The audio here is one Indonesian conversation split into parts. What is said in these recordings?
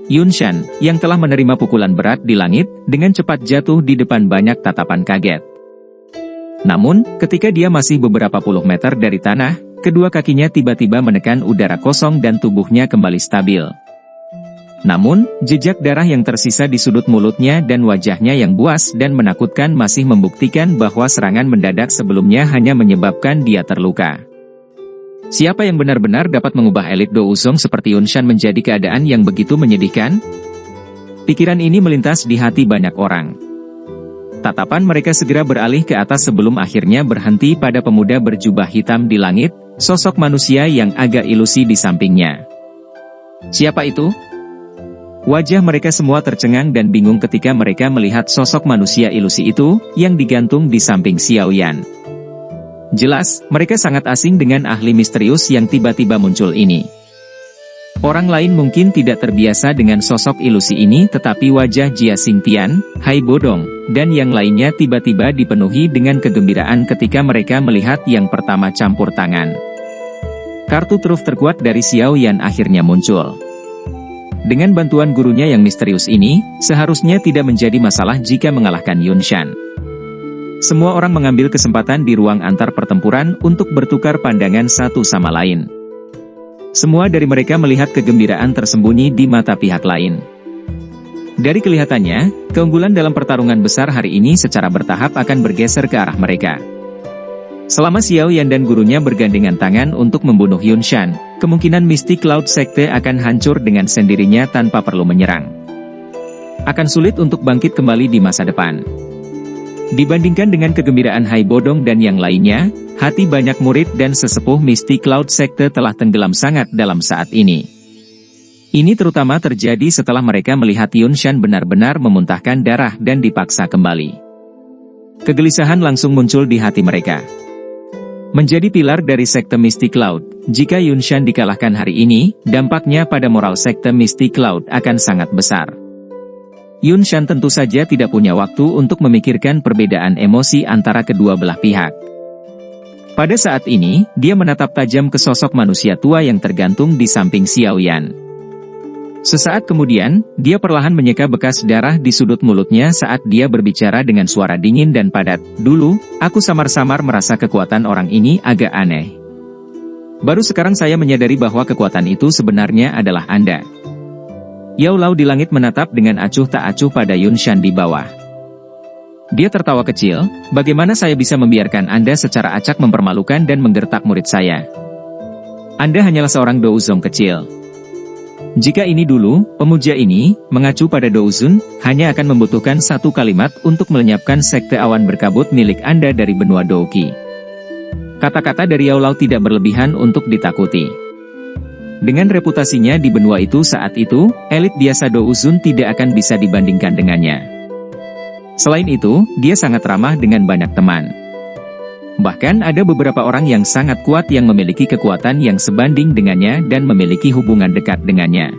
Yun Shan, yang telah menerima pukulan berat di langit, dengan cepat jatuh di depan banyak tatapan kaget. Namun, ketika dia masih beberapa puluh meter dari tanah, kedua kakinya tiba-tiba menekan udara kosong dan tubuhnya kembali stabil. Namun, jejak darah yang tersisa di sudut mulutnya dan wajahnya yang buas dan menakutkan masih membuktikan bahwa serangan mendadak sebelumnya hanya menyebabkan dia terluka. Siapa yang benar-benar dapat mengubah elit Do Uzong seperti Yun Shan menjadi keadaan yang begitu menyedihkan? Pikiran ini melintas di hati banyak orang. Tatapan mereka segera beralih ke atas sebelum akhirnya berhenti pada pemuda berjubah hitam di langit, sosok manusia yang agak ilusi di sampingnya. Siapa itu? Wajah mereka semua tercengang dan bingung ketika mereka melihat sosok manusia ilusi itu, yang digantung di samping Xiao Yan. Jelas, mereka sangat asing dengan ahli misterius yang tiba-tiba muncul ini. Orang lain mungkin tidak terbiasa dengan sosok ilusi ini, tetapi wajah Jia Xingtian, Hai Bodong, dan yang lainnya tiba-tiba dipenuhi dengan kegembiraan ketika mereka melihat yang pertama campur tangan. Kartu truf terkuat dari Xiao Yan akhirnya muncul. Dengan bantuan gurunya yang misterius ini, seharusnya tidak menjadi masalah jika mengalahkan Yun Shan. Semua orang mengambil kesempatan di ruang antar pertempuran untuk bertukar pandangan satu sama lain. Semua dari mereka melihat kegembiraan tersembunyi di mata pihak lain. Dari kelihatannya, keunggulan dalam pertarungan besar hari ini secara bertahap akan bergeser ke arah mereka. Selama Xiao Yan dan gurunya bergandengan tangan untuk membunuh Yun Shan, kemungkinan Mystic Cloud Sekte akan hancur dengan sendirinya tanpa perlu menyerang. Akan sulit untuk bangkit kembali di masa depan. Dibandingkan dengan kegembiraan Hai Bodong dan yang lainnya, hati banyak murid dan sesepuh Mystic Cloud Sekte telah tenggelam sangat dalam saat ini. Ini terutama terjadi setelah mereka melihat Yun Shan benar-benar memuntahkan darah dan dipaksa kembali. Kegelisahan langsung muncul di hati mereka. Menjadi pilar dari Sekte Mystic Cloud, jika Yun Shan dikalahkan hari ini, dampaknya pada moral Sekte Mystic Cloud akan sangat besar. Yun Shan tentu saja tidak punya waktu untuk memikirkan perbedaan emosi antara kedua belah pihak. Pada saat ini, dia menatap tajam ke sosok manusia tua yang tergantung di samping Xiao Yan. Sesaat kemudian, dia perlahan menyeka bekas darah di sudut mulutnya saat dia berbicara dengan suara dingin dan padat. Dulu, aku samar-samar merasa kekuatan orang ini agak aneh. Baru sekarang saya menyadari bahwa kekuatan itu sebenarnya adalah Anda. Yao Lao di langit menatap dengan acuh tak acuh pada Yun Shan di bawah. Dia tertawa kecil, bagaimana saya bisa membiarkan Anda secara acak mempermalukan dan menggertak murid saya? Anda hanyalah seorang douzong kecil. Jika ini dulu, pemuja ini, mengacu pada douzun, hanya akan membutuhkan satu kalimat untuk melenyapkan sekte awan berkabut milik Anda dari benua Douqi. Kata-kata dari Yao Lao tidak berlebihan untuk ditakuti. Dengan reputasinya di benua itu saat itu, elit biasa douzun tidak akan bisa dibandingkan dengannya. Selain itu, dia sangat ramah dengan banyak teman. Bahkan ada beberapa orang yang sangat kuat yang memiliki kekuatan yang sebanding dengannya dan memiliki hubungan dekat dengannya.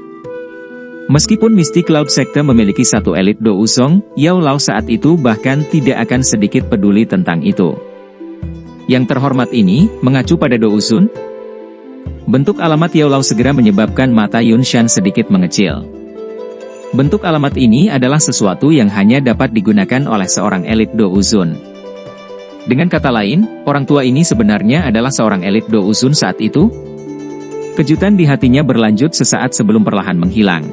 Meskipun Mystic Cloud Sekte memiliki satu elit douzong, Yao Lao saat itu bahkan tidak akan sedikit peduli tentang itu. Yang terhormat ini, mengacu pada douzun, bentuk alamat Yao Lao segera menyebabkan mata Yun Shan sedikit mengecil. Bentuk alamat ini adalah sesuatu yang hanya dapat digunakan oleh seorang elit douzun. Dengan kata lain, orang tua ini sebenarnya adalah seorang elit douzun saat itu? Kejutan di hatinya berlanjut sesaat sebelum perlahan menghilang.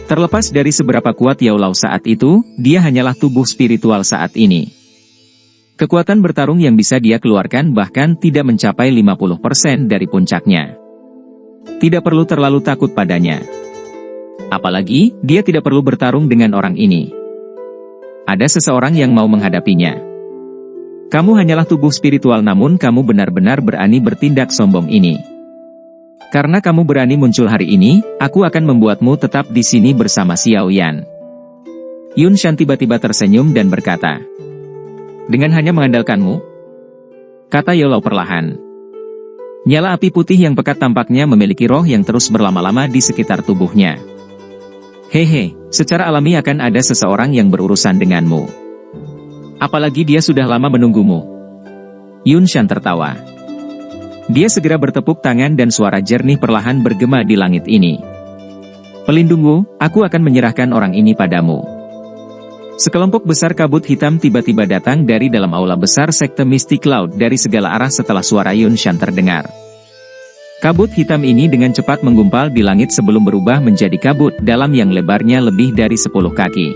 Terlepas dari seberapa kuat Yao Lao saat itu, dia hanyalah tubuh spiritual saat ini. Kekuatan bertarung yang bisa dia keluarkan bahkan tidak mencapai 50% dari puncaknya. Tidak perlu terlalu takut padanya. Apalagi, dia tidak perlu bertarung dengan orang ini. Ada seseorang yang mau menghadapinya. Kamu hanyalah tubuh spiritual namun kamu benar-benar berani bertindak sombong ini. Karena kamu berani muncul hari ini, aku akan membuatmu tetap di sini bersama Xiao Yan. Yun Shan tiba-tiba tersenyum dan berkata, dengan hanya mengandalkanmu? Kata Yao Lao perlahan. Nyala api putih yang pekat tampaknya memiliki roh yang terus berlama-lama di sekitar tubuhnya. Hehe, secara alami akan ada seseorang yang berurusan denganmu. Apalagi dia sudah lama menunggumu. Yun Shan tertawa. Dia segera bertepuk tangan dan suara jernih perlahan bergema di langit ini. Pelindungku, aku akan menyerahkan orang ini padamu. Sekelompok besar kabut hitam tiba-tiba datang dari dalam aula besar sekte Mystic Cloud dari segala arah setelah suara Yunshan terdengar. Kabut hitam ini dengan cepat menggumpal di langit sebelum berubah menjadi kabut dalam yang lebarnya lebih dari 10 kaki.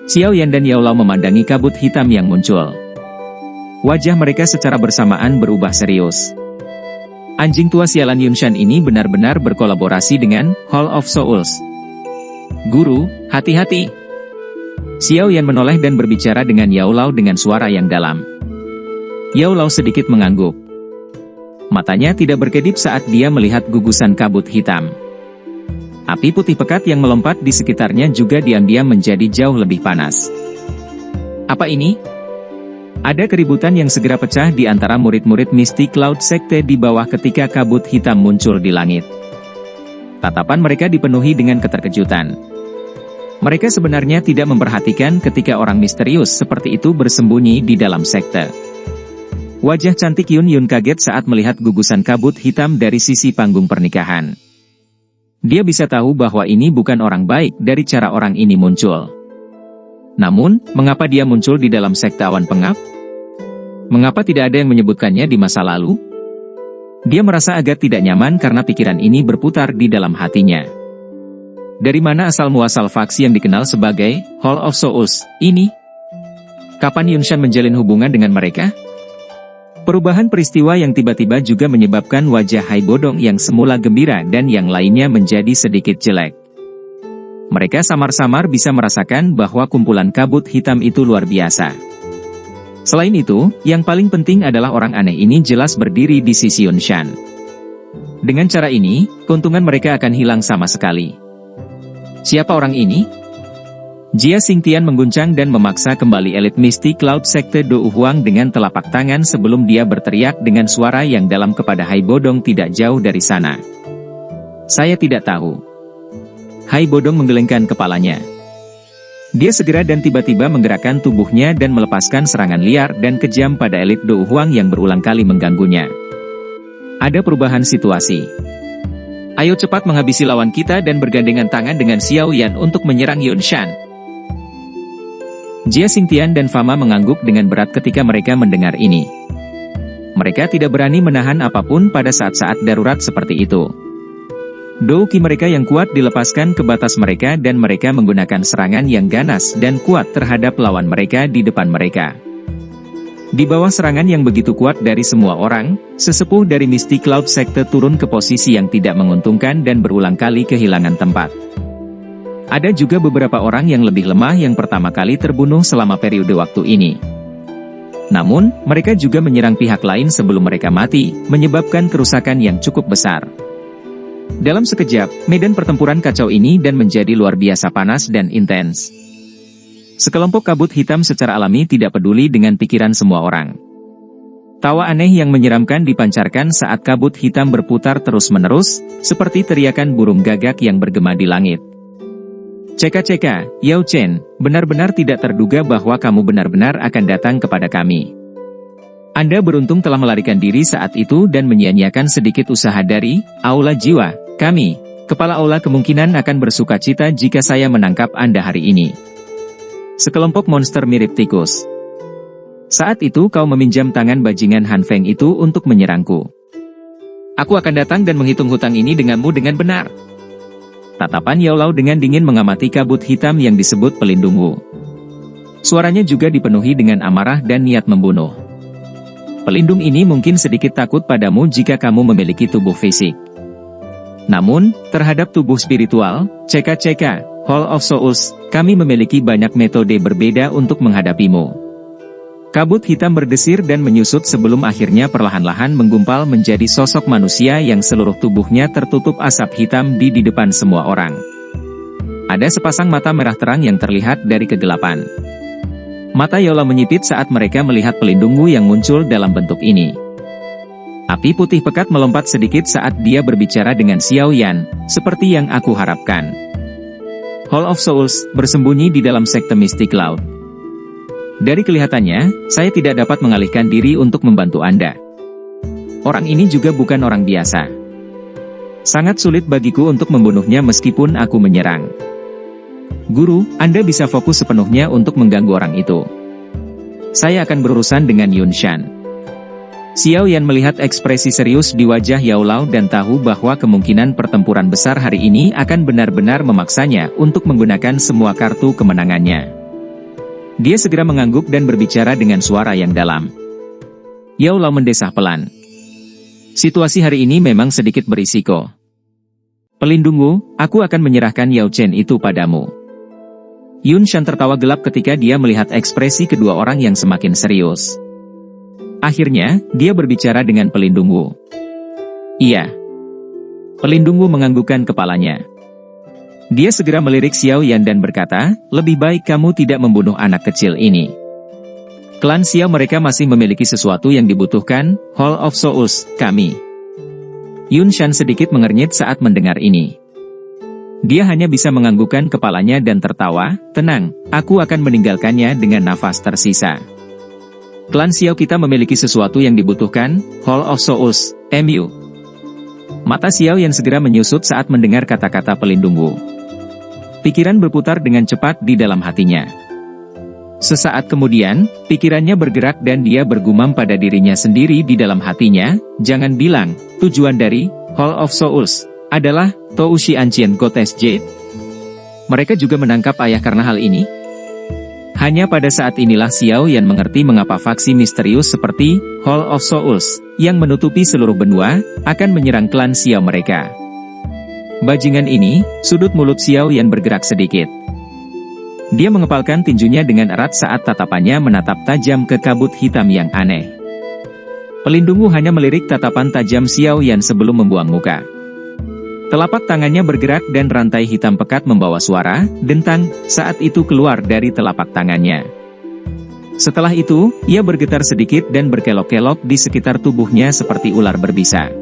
Xiao Yan dan Yao Lao memandangi kabut hitam yang muncul. Wajah mereka secara bersamaan berubah serius. Anjing tua sialan Yunshan ini benar-benar berkolaborasi dengan Hall of Souls. Guru, hati-hati. Xiao Yan menoleh dan berbicara dengan Yao Lao dengan suara yang dalam. Yao Lao sedikit mengangguk. Matanya tidak berkedip saat dia melihat gugusan kabut hitam. Api putih pekat yang melompat di sekitarnya juga diam-diam menjadi jauh lebih panas. Apa ini? Ada keributan yang segera pecah di antara murid-murid Mystic Cloud Sekte di bawah ketika kabut hitam muncul di langit. Tatapan mereka dipenuhi dengan keterkejutan. Mereka sebenarnya tidak memperhatikan ketika orang misterius seperti itu bersembunyi di dalam sekte. Wajah cantik Yun Yun kaget saat melihat gugusan kabut hitam dari sisi panggung pernikahan. Dia bisa tahu bahwa ini bukan orang baik dari cara orang ini muncul. Namun, mengapa dia muncul di dalam sekte awan pengap? Mengapa tidak ada yang menyebutkannya di masa lalu? Dia merasa agak tidak nyaman karena pikiran ini berputar di dalam hatinya. Dari mana asal-muasal faksi yang dikenal sebagai Hall of Souls ini? Kapan Yunshan menjalin hubungan dengan mereka? Perubahan peristiwa yang tiba-tiba juga menyebabkan wajah Hai Bodong yang semula gembira dan yang lainnya menjadi sedikit jelek. Mereka samar-samar bisa merasakan bahwa kumpulan kabut hitam itu luar biasa. Selain itu, yang paling penting adalah orang aneh ini jelas berdiri di sisi Yunshan. Dengan cara ini, keuntungan mereka akan hilang sama sekali. Siapa orang ini? Jia Xingtian mengguncang dan memaksa kembali elit Mystic Cloud Sekte Dou Huang dengan telapak tangan sebelum dia berteriak dengan suara yang dalam kepada Hai Bodong tidak jauh dari sana. Saya tidak tahu. Hai Bodong menggelengkan kepalanya. Dia segera dan tiba-tiba menggerakkan tubuhnya dan melepaskan serangan liar dan kejam pada elit Dou Huang yang berulang kali mengganggunya. Ada perubahan situasi. Ayo cepat menghabisi lawan kita dan bergandengan tangan dengan Xiao Yan untuk menyerang Yunshan. Jia Xingtian dan Fama mengangguk dengan berat ketika mereka mendengar ini. Mereka tidak berani menahan apapun pada saat-saat darurat seperti itu. Dou Qi mereka yang kuat dilepaskan ke batas mereka dan mereka menggunakan serangan yang ganas dan kuat terhadap lawan mereka di depan mereka. Di bawah serangan yang begitu kuat dari semua orang, sesepuh dari Mystic Cloud Sekte turun ke posisi yang tidak menguntungkan dan berulang kali kehilangan tempat. Ada juga beberapa orang yang lebih lemah yang pertama kali terbunuh selama periode waktu ini. Namun, mereka juga menyerang pihak lain sebelum mereka mati, menyebabkan kerusakan yang cukup besar. Dalam sekejap, medan pertempuran kacau ini dan menjadi luar biasa panas dan intens. Sekelompok kabut hitam secara alami tidak peduli dengan pikiran semua orang. Tawa aneh yang menyeramkan dipancarkan saat kabut hitam berputar terus-menerus, seperti teriakan burung gagak yang bergema di langit. Ceka-ceka, Yao Chen, benar-benar tidak terduga bahwa kamu benar-benar akan datang kepada kami. Anda beruntung telah melarikan diri saat itu dan menyia-nyiakan sedikit usaha dari Aula Jiwa. Kami, Kepala Aula kemungkinan akan bersuka cita jika saya menangkap Anda hari ini. Sekelompok monster mirip tikus. Saat itu kau meminjam tangan bajingan Han Feng itu untuk menyerangku. Aku akan datang dan menghitung hutang ini denganmu dengan benar. Tatapan Yao Lao dengan dingin mengamati kabut hitam yang disebut pelindungmu. Suaranya juga dipenuhi dengan amarah dan niat membunuh. Pelindung ini mungkin sedikit takut padamu jika kamu memiliki tubuh fisik. Namun, terhadap tubuh spiritual, ceka-ceka, Hall of Souls, kami memiliki banyak metode berbeda untuk menghadapimu. Kabut hitam berdesir dan menyusut sebelum akhirnya perlahan-lahan menggumpal menjadi sosok manusia yang seluruh tubuhnya tertutup asap hitam di depan semua orang. Ada sepasang mata merah terang yang terlihat dari kegelapan. Mata Yola menyipit saat mereka melihat pelindungmu yang muncul dalam bentuk ini. Api putih pekat melompat sedikit saat dia berbicara dengan Xiao Yan, seperti yang aku harapkan. Hall of Souls bersembunyi di dalam sekte Mystic Cloud. Dari kelihatannya, saya tidak dapat mengalihkan diri untuk membantu Anda. Orang ini juga bukan orang biasa. Sangat sulit bagiku untuk membunuhnya meskipun aku menyerang. Guru, Anda bisa fokus sepenuhnya untuk mengganggu orang itu. Saya akan berurusan dengan Yun Shan. Xiao Yan melihat ekspresi serius di wajah Yao Lao dan tahu bahwa kemungkinan pertempuran besar hari ini akan benar-benar memaksanya untuk menggunakan semua kartu kemenangannya. Dia segera mengangguk dan berbicara dengan suara yang dalam. Yao Lao mendesah pelan. Situasi hari ini memang sedikit berisiko. Pelindungku, aku akan menyerahkan Yao Chen itu padamu. Yun Shan tertawa gelap ketika dia melihat ekspresi kedua orang yang semakin serius. Akhirnya, dia berbicara dengan pelindungku. Iya. Pelindungku menganggukkan kepalanya. Dia segera melirik Xiao Yan dan berkata, lebih baik kamu tidak membunuh anak kecil ini. Klan Xiao mereka masih memiliki sesuatu yang dibutuhkan, Hall of Souls, kami. Yun Shan sedikit mengernyit saat mendengar ini. Dia hanya bisa menganggukkan kepalanya dan tertawa, tenang, aku akan meninggalkannya dengan nafas tersisa. Klan Xiao kita memiliki sesuatu yang dibutuhkan, Hall of Souls, MU. Mata Xiao yang segera menyusut saat mendengar kata-kata pelindungku. Pikiran berputar dengan cepat di dalam hatinya. Sesaat kemudian, pikirannya bergerak dan dia bergumam pada dirinya sendiri di dalam hatinya, jangan bilang, tujuan dari Hall of Souls adalah Toushi Ancient Goddess Jade. Mereka juga menangkap ayah karena hal ini? Hanya pada saat inilah Xiao Yan mengerti mengapa faksi misterius seperti Hall of Souls, yang menutupi seluruh benua, akan menyerang klan Xiao mereka. Bajingan ini, sudut mulut Xiao Yan bergerak sedikit. Dia mengepalkan tinjunya dengan erat saat tatapannya menatap tajam ke kabut hitam yang aneh. Pelindungku hanya melirik tatapan tajam Xiao Yan sebelum membuang muka. Telapak tangannya bergerak dan rantai hitam pekat membawa suara, dentang, saat itu keluar dari telapak tangannya. Setelah itu, ia bergetar sedikit dan berkelok-kelok di sekitar tubuhnya seperti ular berbisa.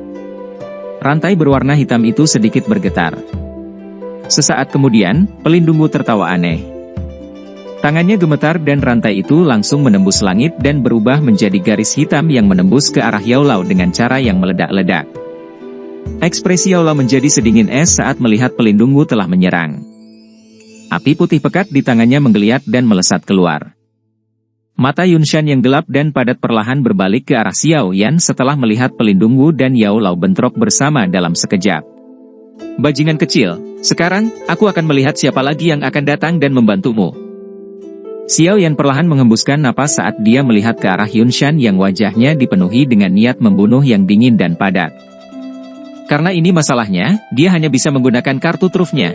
Rantai berwarna hitam itu sedikit bergetar. Sesaat kemudian, pelindungku tertawa aneh. Tangannya gemetar dan rantai itu langsung menembus langit dan berubah menjadi garis hitam yang menembus ke arah Yao Lao dengan cara yang meledak-ledak. Ekspresi Yao Lao menjadi sedingin es saat melihat pelindungku telah menyerang. Api putih pekat di tangannya menggeliat dan melesat keluar. Mata Yun Shan yang gelap dan padat perlahan berbalik ke arah Xiao Yan setelah melihat pelindungku dan Yao Lao bentrok bersama dalam sekejap. Bajingan kecil, sekarang, aku akan melihat siapa lagi yang akan datang dan membantumu. Xiao Yan perlahan menghembuskan napas saat dia melihat ke arah Yun Shan yang wajahnya dipenuhi dengan niat membunuh yang dingin dan padat. Karena ini masalahnya, dia hanya bisa menggunakan kartu trufnya,